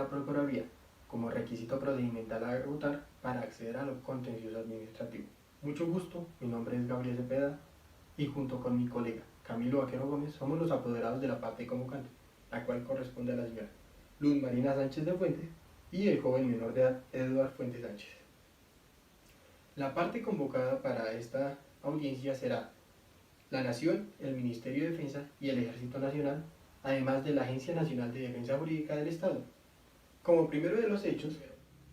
la Procuraduría como requisito procedimental a agotar para acceder a lo contencioso administrativo. Mucho gusto, mi nombre es Gabriel Cepeda y junto con mi colega Camilo Vaquero Gómez somos los apoderados de la parte convocante, la cual corresponde a la señora Luz Marina Sánchez de Fuentes y el joven menor de edad Eduard Fuentes Sánchez. La parte convocada para esta audiencia será la Nación, el Ministerio de Defensa y el Ejército Nacional, además de la Agencia Nacional de Defensa Jurídica del Estado. Como primero de los hechos,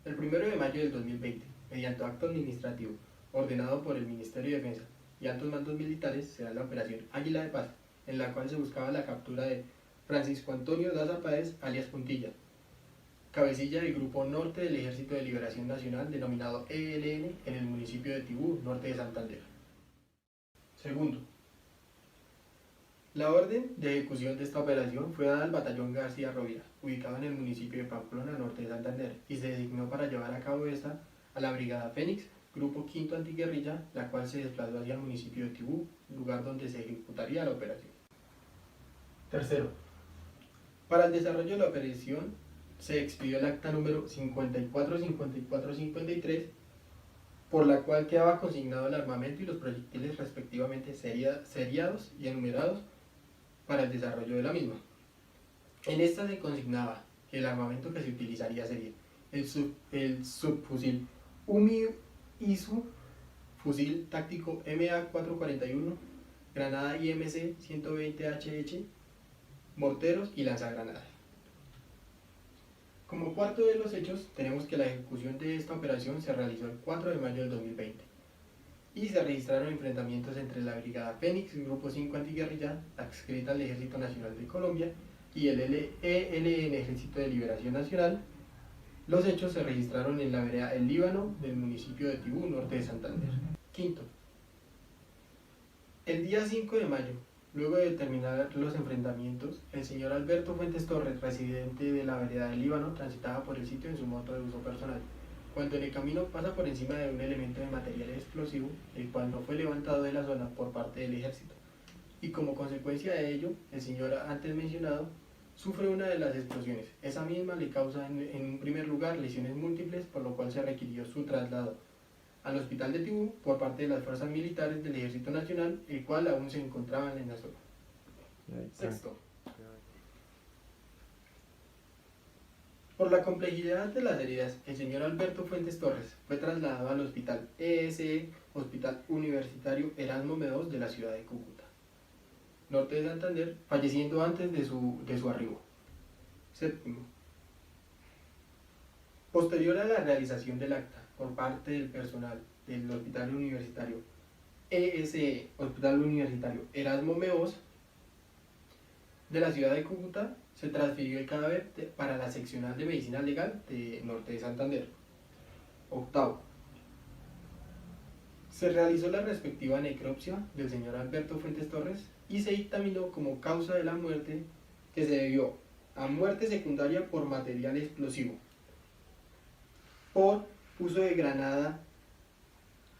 el 1 de mayo del 2020, mediante acto administrativo ordenado por el Ministerio de Defensa y altos mandos militares, se da la operación Águila de Paz, en la cual se buscaba la captura de Francisco Antonio Daza Páez, alias Puntilla, cabecilla del Grupo Norte del Ejército de Liberación Nacional, denominado ELN, en el municipio de Tibú, norte de Santander. Segundo, la orden de ejecución de esta operación fue dada al batallón García Rovira, ubicado en el municipio de Pamplona, norte de Santander, y se designó para llevar a cabo esta a la Brigada Fénix, Grupo Quinto Antiguerrilla, la cual se desplazó hacia el municipio de Tibú, lugar donde se ejecutaría la operación. Tercero, para el desarrollo de la operación se expidió el acta número 54-54-53, por la cual quedaba consignado el armamento y los proyectiles respectivamente seriados y enumerados para el desarrollo de la misma. En esta se consignaba que el armamento que se utilizaría sería el subfusil UMI-ISU, fusil táctico MA-441, granada IMC 120HH, morteros y lanzagranadas. Como cuarto de los hechos, tenemos que la ejecución de esta operación se realizó el 4 de mayo del 2020 y se registraron enfrentamientos entre la Brigada Fénix, Grupo 5 Antiguerrilla, adscrita al Ejército Nacional de Colombia, y el ELN, Ejército de Liberación Nacional. Los hechos se registraron en la vereda El Líbano del municipio de Tibú, norte de Santander. Quinto, el día 5 de mayo, luego de terminar los enfrentamientos, el señor Alberto Fuentes Torres, residente de la vereda del Líbano, transitaba por el sitio en su moto de uso personal, cuando en el camino pasa por encima de un elemento de material explosivo, el cual no fue levantado de la zona por parte del ejército, y como consecuencia de ello, el señor antes mencionado sufre una de las explosiones. Esa misma le causa en un primer lugar lesiones múltiples, por lo cual se requirió su traslado al hospital de Tibú por parte de las fuerzas militares del Ejército Nacional, el cual aún se encontraban en la zona. Sexto, por la complejidad de las heridas, el señor Alberto Fuentes Torres fue trasladado al hospital ESE, Hospital Universitario Erasmo Medos de la ciudad de Cúcuta, norte de Santander, falleciendo antes de su arribo. Séptimo, posterior a la realización del acta por parte del personal del Hospital Universitario ESE, Hospital Universitario Erasmo Meos de la ciudad de Cúcuta, se transfirió el cadáver para la seccional de medicina legal de norte de Santander. Octavo, se realizó la respectiva necropsia del señor Alberto Fuentes Torres y se dictaminó como causa de la muerte que se debió a muerte secundaria por material explosivo, por uso de granada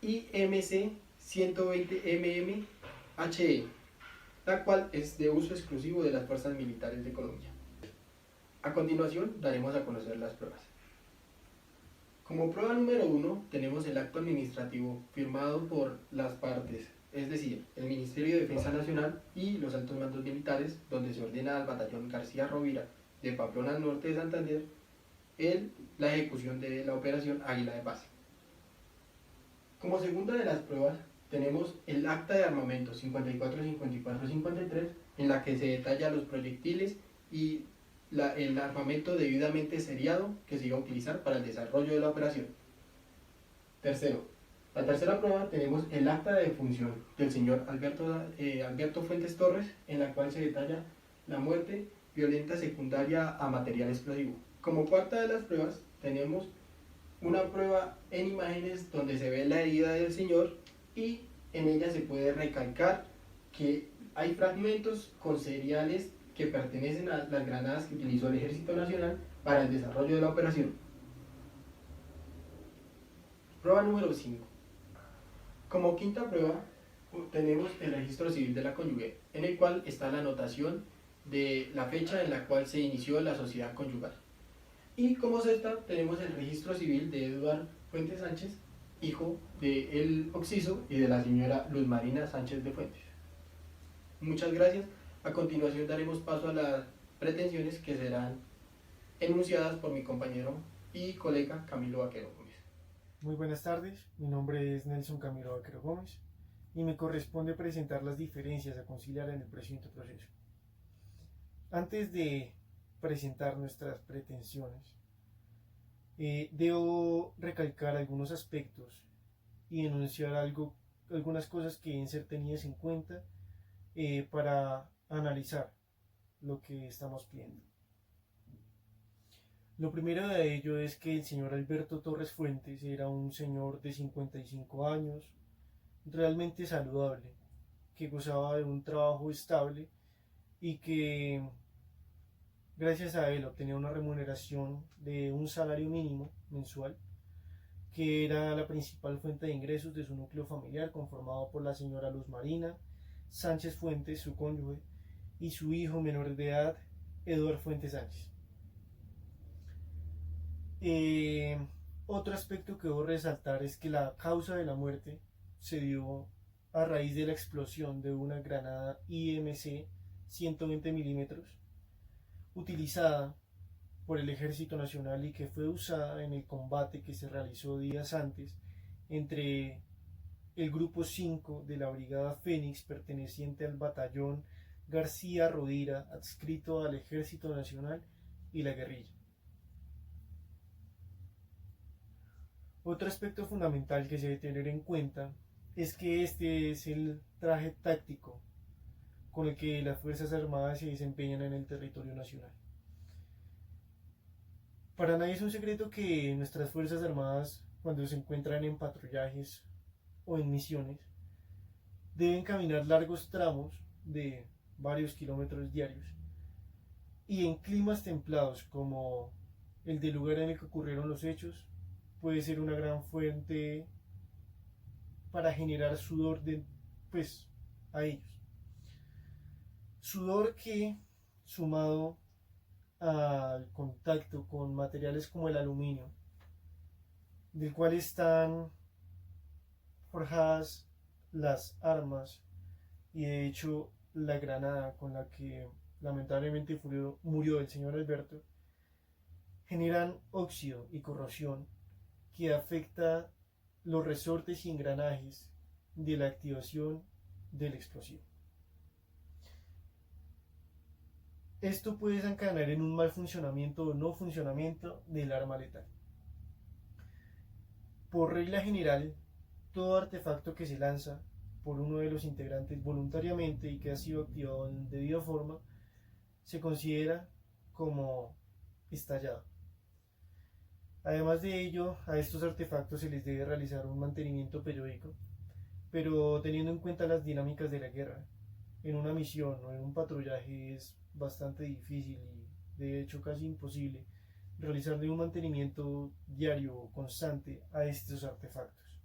IMC 120 HE, la cual es de uso exclusivo de las fuerzas militares de Colombia. A continuación daremos a conocer las pruebas. Como prueba número 1 tenemos el acto administrativo firmado por las partes, es decir, el Ministerio de Defensa Nacional y los altos mandos militares, donde se ordena al batallón García Rovira de Pamplona, norte de Santander, la ejecución de la operación Águila de Paz. Como segunda de las pruebas tenemos el acta de armamento 54-54-53, en la que se detalla los proyectiles y el armamento debidamente seriado que se iba a utilizar para el desarrollo de la operación. Tercero, la tercera prueba tenemos el acta de defunción del señor Alberto Fuentes Torres, en la cual se detalla la muerte violenta secundaria a material explosivo. Como cuarta de las pruebas tenemos una prueba en imágenes donde se ve la herida del señor y en ella se puede recalcar que hay fragmentos con cereales que pertenecen a las granadas que utilizó el Ejército Nacional para el desarrollo de la operación. Prueba número 5. Como quinta prueba tenemos el registro civil de la cónyuge, en el cual está la anotación de la fecha en la cual se inició la sociedad conyugal. Y como sexta tenemos el registro civil de Eduardo Fuentes Sánchez, hijo de El Oxiso y de la señora Luz Marina Sánchez de Fuentes. Muchas gracias. A continuación daremos paso a las pretensiones que serán enunciadas por mi compañero y colega Camilo Vaquero Gómez. Muy buenas tardes, mi nombre es Nelson Camilo Vaquero Gómez y me corresponde presentar las diferencias a conciliar en el presente proceso. Antes de presentar nuestras pretensiones, debo recalcar algunos aspectos y enunciar algunas cosas que deben ser tenidas en cuenta para analizar lo que estamos pidiendo. Lo primero de ello es que el señor Alberto Torres Fuentes era un señor de 55 años, realmente saludable, que gozaba de un trabajo estable y que gracias a él obtenía una remuneración de un salario mínimo mensual, que era la principal fuente de ingresos de su núcleo familiar, conformado por la señora Luz Marina Sánchez Fuentes, su cónyuge, y su hijo menor de edad, Eduardo Fuentes Sánchez. Otro aspecto que debo resaltar es que la causa de la muerte se dio a raíz de la explosión de una granada IMC 120 milímetros utilizada por el Ejército Nacional y que fue usada en el combate que se realizó días antes entre el Grupo 5 de la Brigada Fénix perteneciente al batallón García Rovira adscrito al Ejército Nacional y la guerrilla. Otro aspecto fundamental que se debe tener en cuenta es que este es el traje táctico con el que las Fuerzas Armadas se desempeñan en el territorio nacional. Para nadie es un secreto que nuestras Fuerzas Armadas, cuando se encuentran en patrullajes o en misiones, deben caminar largos tramos de varios kilómetros diarios y en climas templados como el del lugar en el que ocurrieron los hechos puede ser una gran fuente para generar sudor a ellos. Sudor que, sumado al contacto con materiales como el aluminio, del cual están forjadas las armas y de hecho la granada con la que lamentablemente murió el señor Alberto, generan óxido y corrosión que afecta los resortes y engranajes de la activación del explosivo. Esto puede desencadenar en un mal funcionamiento o no funcionamiento del arma letal. Por regla general, todo artefacto que se lanza por uno de los integrantes voluntariamente y que ha sido activado en debida forma se considera como estallado. Además de ello, a estos artefactos se les debe realizar un mantenimiento periódico, pero teniendo en cuenta las dinámicas de la guerra, en una misión o en un patrullaje es bastante difícil y de hecho casi imposible realizarle un mantenimiento diario o constante a estos artefactos,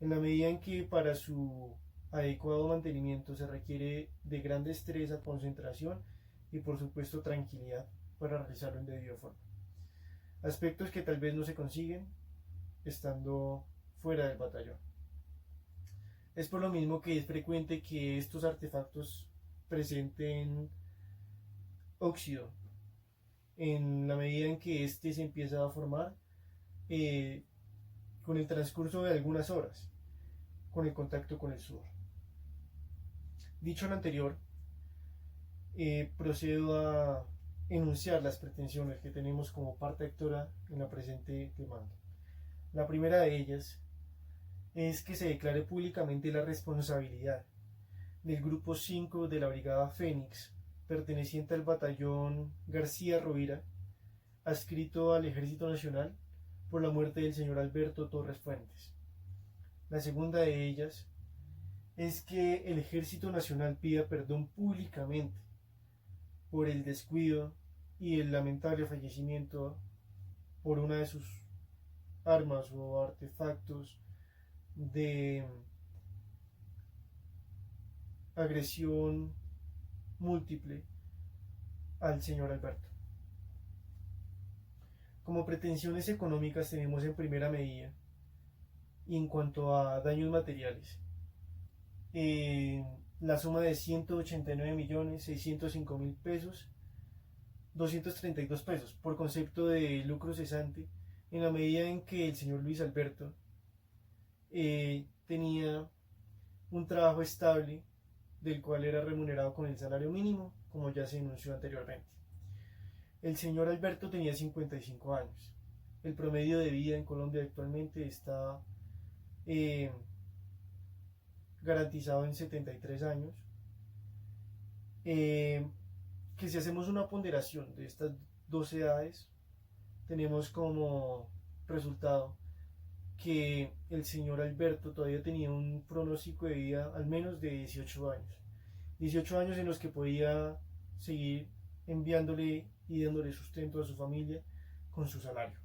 en la medida en que para su adecuado mantenimiento se requiere de gran destreza, concentración y por supuesto tranquilidad para realizarlo en debida forma. Aspectos que tal vez no se consiguen estando fuera del batallón. Es por lo mismo que es frecuente que estos artefactos presenten óxido en la medida en que éste se empieza a formar con el transcurso de algunas horas, con el contacto con el sudor. Dicho lo anterior, procedo a enunciar las pretensiones que tenemos como parte actora en la presente demanda. La primera de ellas es que se declare públicamente la responsabilidad del Grupo 5 de la Brigada Fénix, perteneciente al batallón García Rovira, adscrito al Ejército Nacional, por la muerte del señor Alberto Torres Fuentes. La segunda de ellas es que el Ejército Nacional pida perdón públicamente por el descuido y el lamentable fallecimiento por una de sus armas o artefactos de agresión múltiple al señor Alberto. Como pretensiones económicas tenemos en primera medida, y en cuanto a daños materiales, la suma de 189.605.000 pesos, 232 pesos, por concepto de lucro cesante, en la medida en que el señor Luis Alberto tenía un trabajo estable del cual era remunerado con el salario mínimo, como ya se anunció anteriormente. El señor Alberto tenía 55 años. El promedio de vida en Colombia actualmente está garantizado en 73 años. Que si hacemos una ponderación de estas dos edades, tenemos como resultado que el señor Alberto todavía tenía un pronóstico de vida al menos de 18 años. 18 años en los que podía seguir enviándole y dándole sustento a su familia con su salario.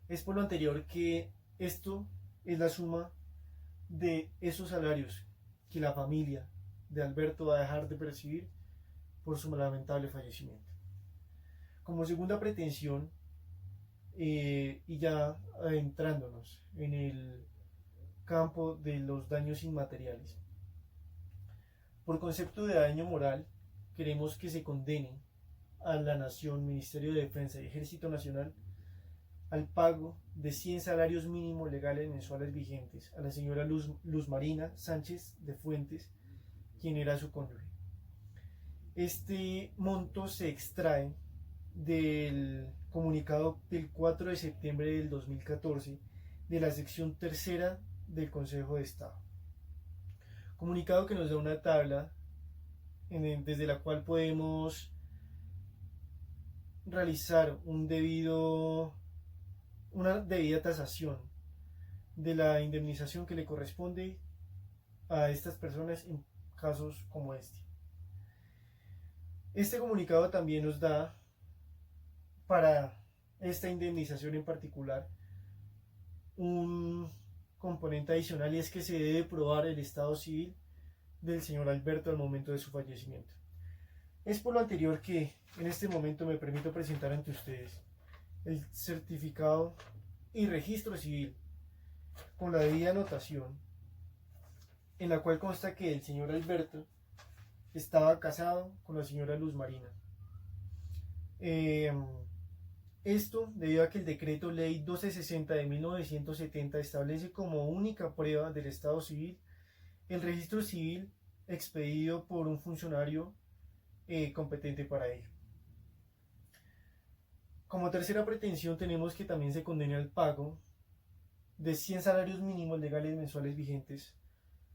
Es por lo anterior que esto es la suma de esos salarios que la familia de Alberto va a dejar de percibir por su lamentable fallecimiento. Como segunda pretensión, y ya adentrándonos en el campo de los daños inmateriales, por concepto de daño moral, queremos que se condene a la Nación, Ministerio de Defensa y Ejército Nacional al pago de 100 salarios mínimos legales mensuales vigentes a la señora Luz Marina Sánchez de Fuentes, quien era su cónyuge. Este monto se extrae del comunicado del 4 de septiembre del 2014 de la sección tercera del Consejo de Estado. Comunicado que nos da una tabla desde la cual podemos realizar una debida tasación de la indemnización que le corresponde a estas personas en casos como este. Este comunicado también nos da, para esta indemnización en particular, un componente adicional, y es que se debe probar el estado civil del señor Alberto al momento de su fallecimiento. Es por lo anterior que en este momento me permito presentar ante ustedes el certificado y registro civil con la debida anotación, en la cual consta que el señor Alberto estaba casado con la señora Luz Marina. Esto debido a que el decreto ley 1260 de 1970 establece como única prueba del estado civil el registro civil expedido por un funcionario competente para ello. Como tercera pretensión tenemos que también se condene al pago de 100 salarios mínimos legales mensuales vigentes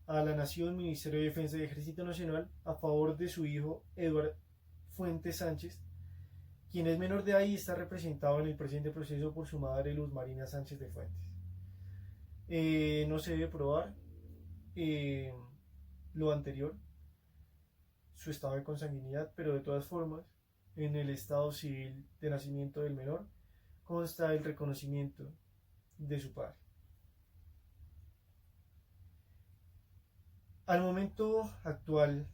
a la Nación, Ministerio de Defensa y Ejército Nacional a favor de su hijo Eduardo Fuentes Sánchez, quien es menor de edad y está representado en el presente proceso por su madre Luz Marina Sánchez de Fuentes. No se debe probar lo anterior, su estado de consanguinidad, pero de todas formas, en el estado civil de nacimiento del menor consta el reconocimiento de su padre. Al momento actual,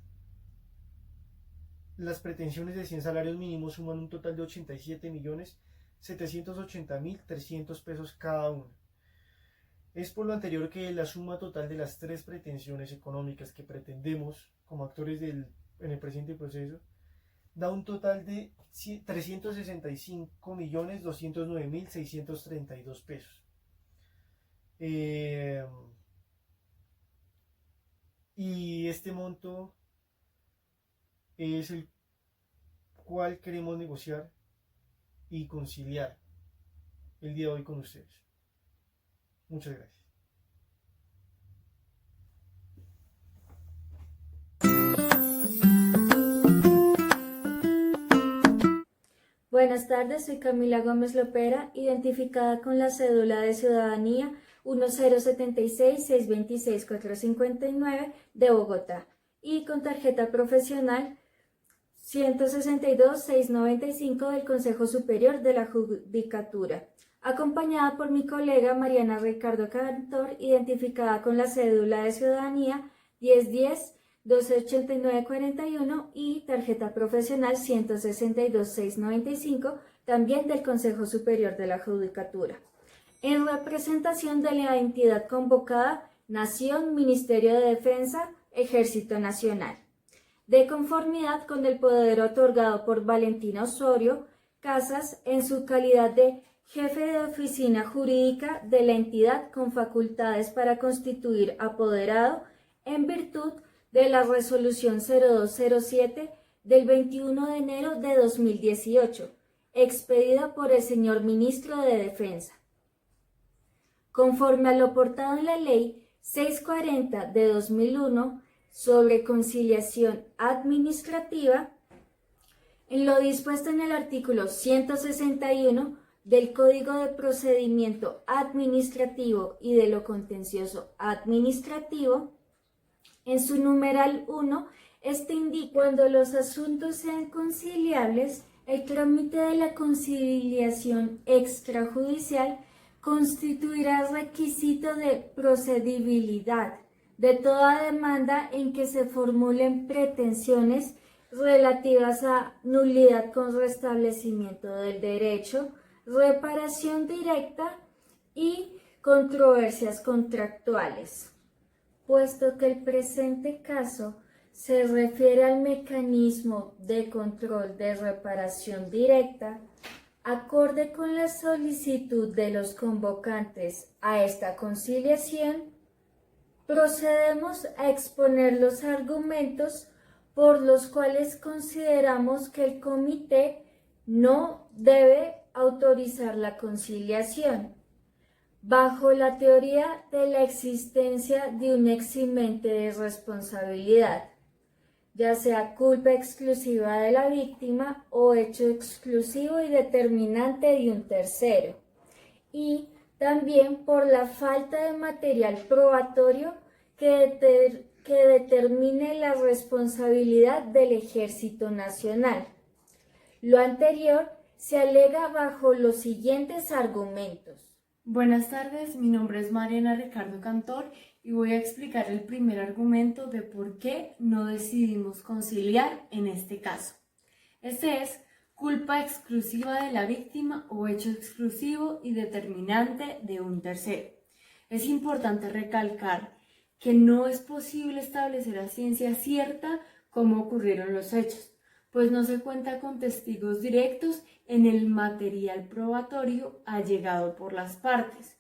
las pretensiones de 100 salarios mínimos suman un total de 87.780.300 pesos cada una. Es por lo anterior que la suma total de las tres pretensiones económicas que pretendemos como actores en el presente proceso da un total de 365.209.632 pesos. Y este monto es el cual queremos negociar y conciliar el día de hoy con ustedes. Muchas gracias. Buenas tardes, soy Camila Gómez Lopera, identificada con la cédula de ciudadanía 1076-626-459 de Bogotá y con tarjeta profesional 162-695 del Consejo Superior de la Judicatura, acompañada por mi colega Mariana Ricardo Cantor, identificada con la cédula de ciudadanía 1010-1289-41 y tarjeta profesional 162-695 también del Consejo Superior de la Judicatura. En representación de la entidad convocada, Nación, Ministerio de Defensa, Ejército Nacional. De conformidad con el poder otorgado por Valentina Osorio Casas en su calidad de jefe de oficina jurídica de la entidad con facultades para constituir apoderado en virtud de la resolución 0207 del 21 de enero de 2018, expedida por el señor Ministro de Defensa. Conforme a lo aportado en la Ley 640 de 2001 sobre conciliación administrativa, en lo dispuesto en el artículo 161 del Código de Procedimiento Administrativo y de lo Contencioso Administrativo, en su numeral 1, indica cuando los asuntos sean conciliables, el trámite de la conciliación extrajudicial constituirá requisito de procedibilidad de toda demanda en que se formulen pretensiones relativas a nulidad con restablecimiento del derecho, reparación directa y controversias contractuales. Puesto que el presente caso se refiere al mecanismo de control de reparación directa, acorde con la solicitud de los convocantes a esta conciliación, procedemos a exponer los argumentos por los cuales consideramos que el comité no debe autorizar la conciliación, bajo la teoría de la existencia de un eximente de responsabilidad, ya sea culpa exclusiva de la víctima o hecho exclusivo y determinante de un tercero, y también por la falta de material probatorio que determine la responsabilidad del Ejército Nacional. Lo anterior se alega bajo los siguientes argumentos. Buenas tardes, mi nombre es Mariana Ricardo Cantor y voy a explicar el primer argumento de por qué no decidimos conciliar en este caso. Este es culpa exclusiva de la víctima o hecho exclusivo y determinante de un tercero. Es importante recalcar que no es posible establecer a ciencia cierta cómo ocurrieron los hechos, pues no se cuenta con testigos directos en el material probatorio allegado por las partes.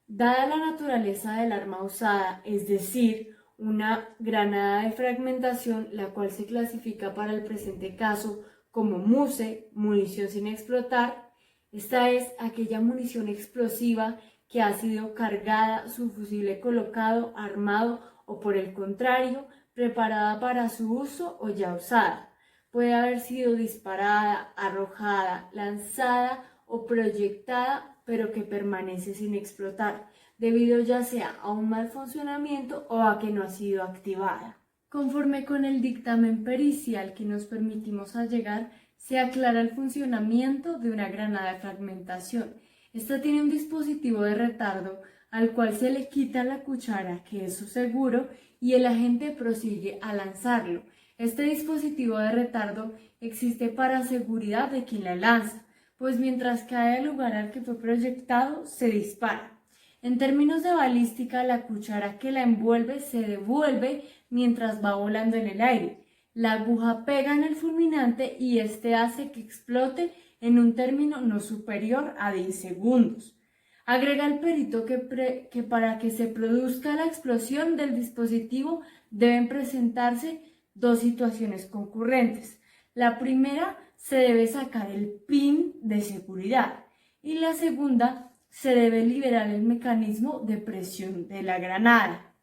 Dada la naturaleza del arma usada, es decir, una granada de fragmentación, la cual se clasifica para el presente caso como MUSE, munición sin explotar, esta es aquella munición explosiva que ha sido cargada, su fusible colocado, armado o por el contrario, preparada para su uso o ya usada. Puede haber sido disparada, arrojada, lanzada o proyectada, pero que permanece sin explotar, debido ya sea a un mal funcionamiento o a que no ha sido activada. Conforme con el dictamen pericial que nos permitimos allegar, se aclara el funcionamiento de una granada de fragmentación. Esta tiene un dispositivo de retardo al cual se le quita la cuchara, que es su seguro, y el agente prosigue a lanzarlo. Este dispositivo de retardo existe para seguridad de quien la lanza, pues mientras cae al lugar al que fue proyectado, se dispara. En términos de balística, la cuchara que la envuelve se devuelve mientras va volando en el aire. La aguja pega en el fulminante y este hace que explote en un término no superior a 10 segundos. Agrega el perito que para que se produzca la explosión del dispositivo deben presentarse dos situaciones concurrentes. La primera, se debe sacar el pin de seguridad y la segunda, se debe liberar el mecanismo de presión de la granada.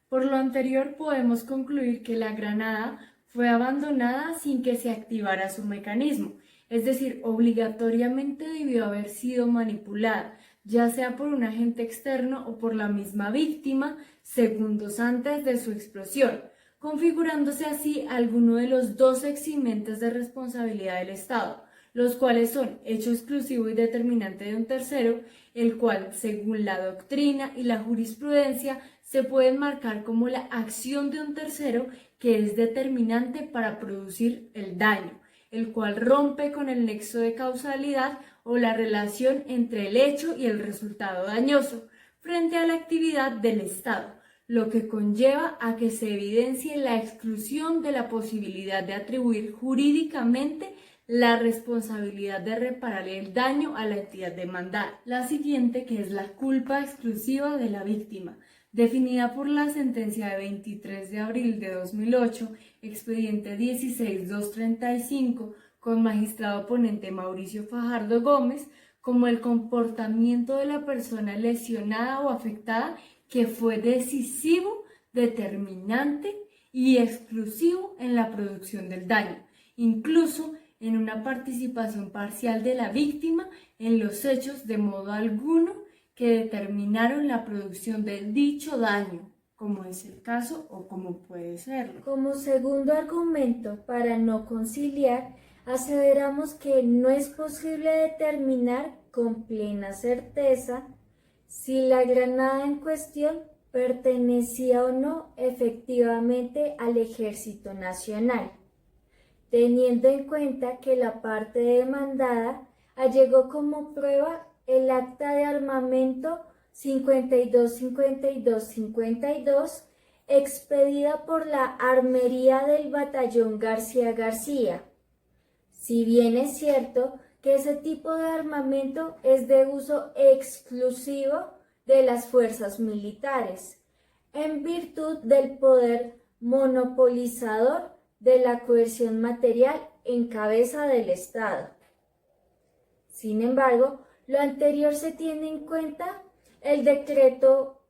Por lo anterior podemos concluir que la granada fue abandonada sin que se activara su mecanismo, es decir, obligatoriamente debió haber sido manipulada, ya sea por un agente externo o por la misma víctima, segundos antes de su explosión, configurándose así alguno de los dos eximentes de responsabilidad del Estado, los cuales son hecho exclusivo y determinante de un tercero, el cual, según la doctrina y la jurisprudencia, se puede marcar como la acción de un tercero que es determinante para producir el daño. el cual rompe con el nexo de causalidad o la relación entre el hecho y el resultado dañoso frente a la actividad del Estado, lo que conlleva a que se evidencie la exclusión de la posibilidad de atribuir jurídicamente la responsabilidad de reparar el daño a la entidad demandada. La siguiente, que es la culpa exclusiva de la víctima, definida por la sentencia de 23 de abril de 2008, expediente 16235, con magistrado ponente Mauricio Fajardo Gómez, como el comportamiento de la persona lesionada o afectada que fue decisivo, determinante y exclusivo en la producción del daño, incluso en una participación parcial de la víctima en los hechos de modo alguno que determinaron la producción de dicho daño, como es el caso o como puede serlo. Como segundo argumento para no conciliar, aseveramos que no es posible determinar con plena certeza si la granada en cuestión pertenecía o no efectivamente al Ejército Nacional, teniendo en cuenta que la parte demandada allegó como prueba el acta de armamento 52-52-52 expedida por la Armería del Batallón García García. Si bien es cierto que ese tipo de armamento es de uso exclusivo de las fuerzas militares, en virtud del poder monopolizador de la coerción material en cabeza del Estado. Sin embargo, lo anterior se tiene en cuenta el decreto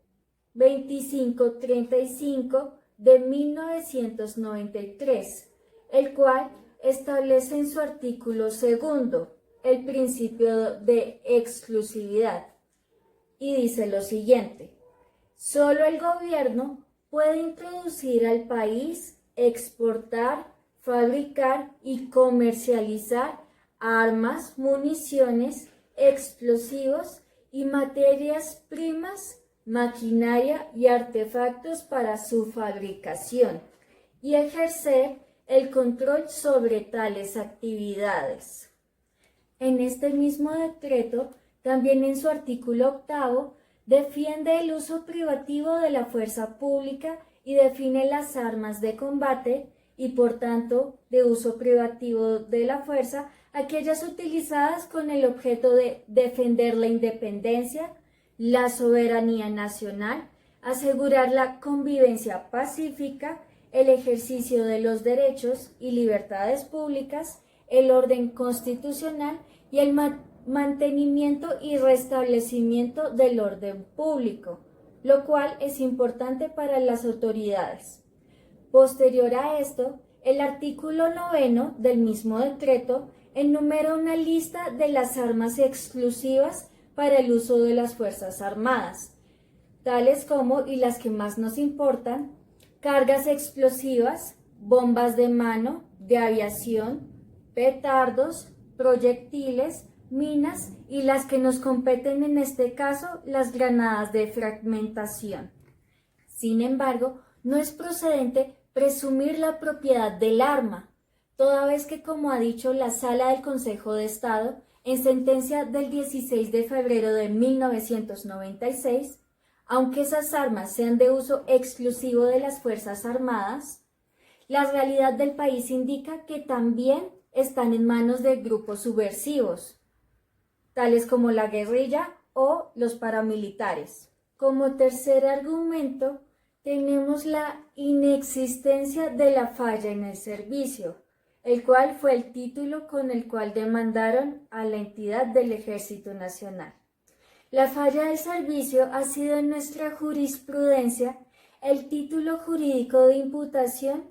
2535 de 1993, el cual establece en su artículo segundo el principio de exclusividad y dice lo siguiente: solo el gobierno puede introducir al país, exportar, fabricar y comercializar armas, municiones, explosivos y materias primas, maquinaria y artefactos para su fabricación, y ejercer el control sobre tales actividades. En este mismo decreto, también en su artículo octavo, defiende el uso privativo de la fuerza pública y define las armas de combate y, por tanto, de uso privativo de la fuerza, aquellas utilizadas con el objeto de defender la independencia, la soberanía nacional, asegurar la convivencia pacífica, el ejercicio de los derechos y libertades públicas, el orden constitucional y el mantenimiento y restablecimiento del orden público, lo cual es importante para las autoridades. Posterior a esto, el artículo 9 del mismo decreto enumera una lista de las armas exclusivas para el uso de las Fuerzas Armadas, tales como, y las que más nos importan, cargas explosivas, bombas de mano, de aviación, petardos, proyectiles, minas y las que nos competen en este caso, las granadas de fragmentación. Sin embargo, no es procedente presumir la propiedad del arma, toda vez que, como ha dicho la Sala del Consejo de Estado, en sentencia del 16 de febrero de 1996, aunque esas armas sean de uso exclusivo de las Fuerzas Armadas, la realidad del país indica que también están en manos de grupos subversivos, tales como la guerrilla o los paramilitares. Como tercer argumento, tenemos la inexistencia de la falla en el servicio, el cual fue el título con el cual demandaron a la entidad del Ejército Nacional. La falla del servicio ha sido en nuestra jurisprudencia el título jurídico de imputación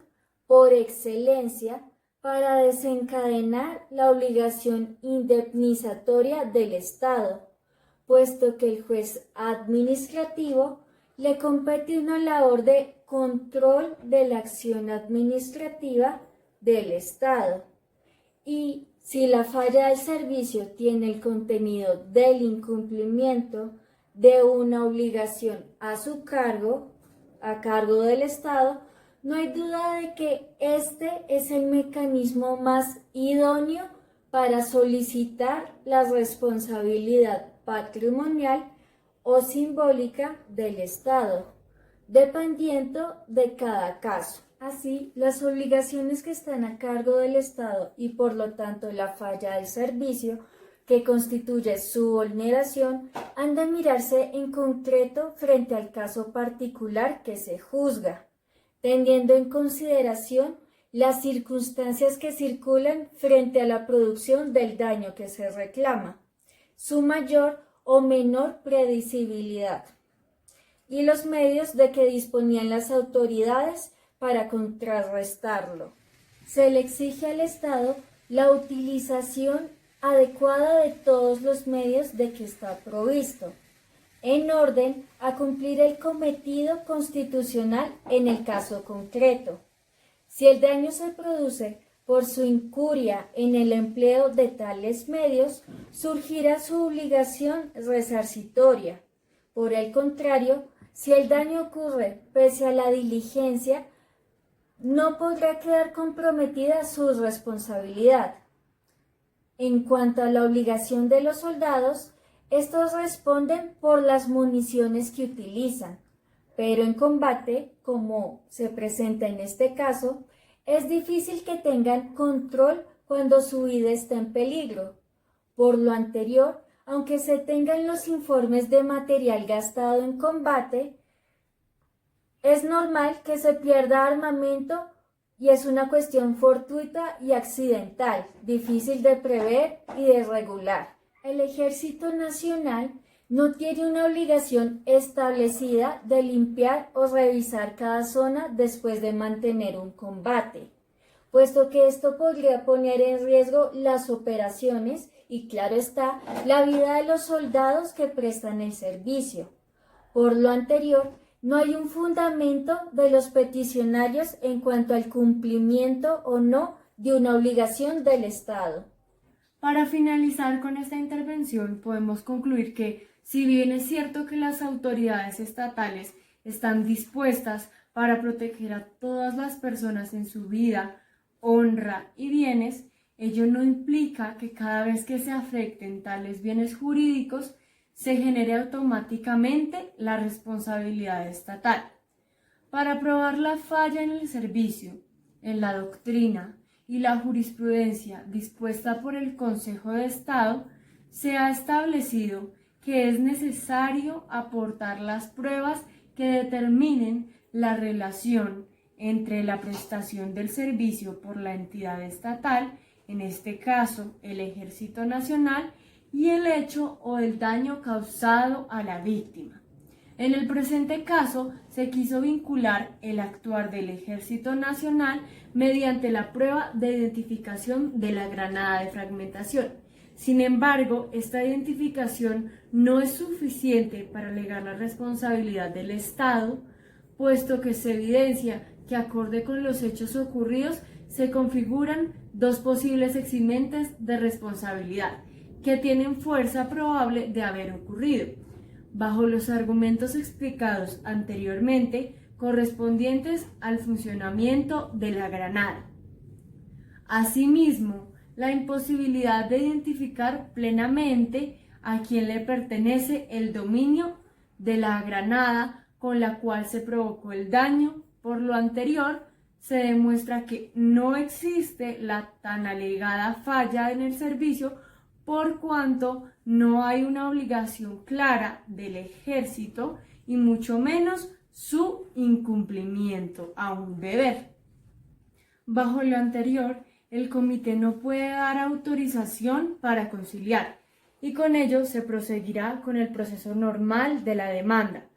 por excelencia para desencadenar la obligación indemnizatoria del Estado, puesto que el juez administrativo le compete una labor de control de la acción administrativa del Estado. Y si la falla del servicio tiene el contenido del incumplimiento de una obligación a su cargo, a cargo del Estado, No hay duda de que este es el mecanismo más idóneo para solicitar la responsabilidad patrimonial o simbólica del Estado, dependiendo de cada caso. Así, las obligaciones que están a cargo del Estado y por lo tanto la falla del servicio que constituye su vulneración han de mirarse en concreto frente al caso particular que se juzga, teniendo en consideración las circunstancias que circulan frente a la producción del daño que se reclama, su mayor o menor predecibilidad, y los medios de que disponían las autoridades para contrarrestarlo. Se le exige al Estado la utilización adecuada de todos los medios de que está provisto, en orden a cumplir el cometido constitucional en el caso concreto. Si el daño se produce por su incuria en el empleo de tales medios, surgirá su obligación resarcitoria. Por el contrario, si el daño ocurre pese a la diligencia, no podrá quedar comprometida su responsabilidad. En cuanto a la obligación de los soldados, estos responden por las municiones que utilizan, pero en combate, como se presenta en este caso, es difícil que tengan control cuando su vida está en peligro. Por lo anterior, aunque se tengan los informes de material gastado en combate, es normal que se pierda armamento y es una cuestión fortuita y accidental, difícil de prever y de regular. El Ejército Nacional no tiene una obligación establecida de limpiar o revisar cada zona después de mantener un combate, puesto que esto podría poner en riesgo las operaciones y, claro está, la vida de los soldados que prestan el servicio. Por lo anterior, no hay un fundamento de los peticionarios en cuanto al cumplimiento o no de una obligación del Estado. Para finalizar con esta intervención, podemos concluir que, si bien es cierto que las autoridades estatales están dispuestas para proteger a todas las personas en su vida, honra y bienes, ello no implica que cada vez que se afecten tales bienes jurídicos se genere automáticamente la responsabilidad estatal. Para probar la falla en el servicio, en la doctrina y la jurisprudencia dispuesta por el Consejo de Estado, se ha establecido que es necesario aportar las pruebas que determinen la relación entre la prestación del servicio por la entidad estatal, en este caso el Ejército Nacional, y el hecho o el daño causado a la víctima. En el presente caso, se quiso vincular el actuar del Ejército Nacional mediante la prueba de identificación de la granada de fragmentación. Sin embargo, esta identificación no es suficiente para alegar la responsabilidad del Estado, puesto que se evidencia que, acorde con los hechos ocurridos, se configuran dos posibles eximentes de responsabilidad, que tienen fuerza probable de haber ocurrido, bajo los argumentos explicados anteriormente, correspondientes al funcionamiento de la granada. Asimismo, la imposibilidad de identificar plenamente a quien le pertenece el dominio de la granada con la cual se provocó el daño. Por lo anterior, se demuestra que no existe la tan alegada falla en el servicio, por cuanto no hay una obligación clara del ejército y mucho menos su incumplimiento a un deber. Bajo lo anterior, el comité no puede dar autorización para conciliar y con ello se proseguirá con el proceso normal de la demanda.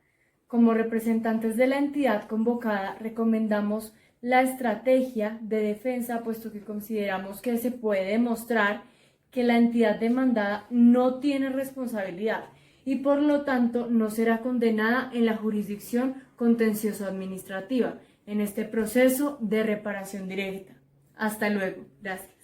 Como representantes de la entidad convocada, recomendamos la estrategia de defensa, puesto que consideramos que se puede demostrar que la entidad demandada no tiene responsabilidad y por lo tanto no será condenada en la jurisdicción contencioso administrativa en este proceso de reparación directa. Hasta luego. Gracias.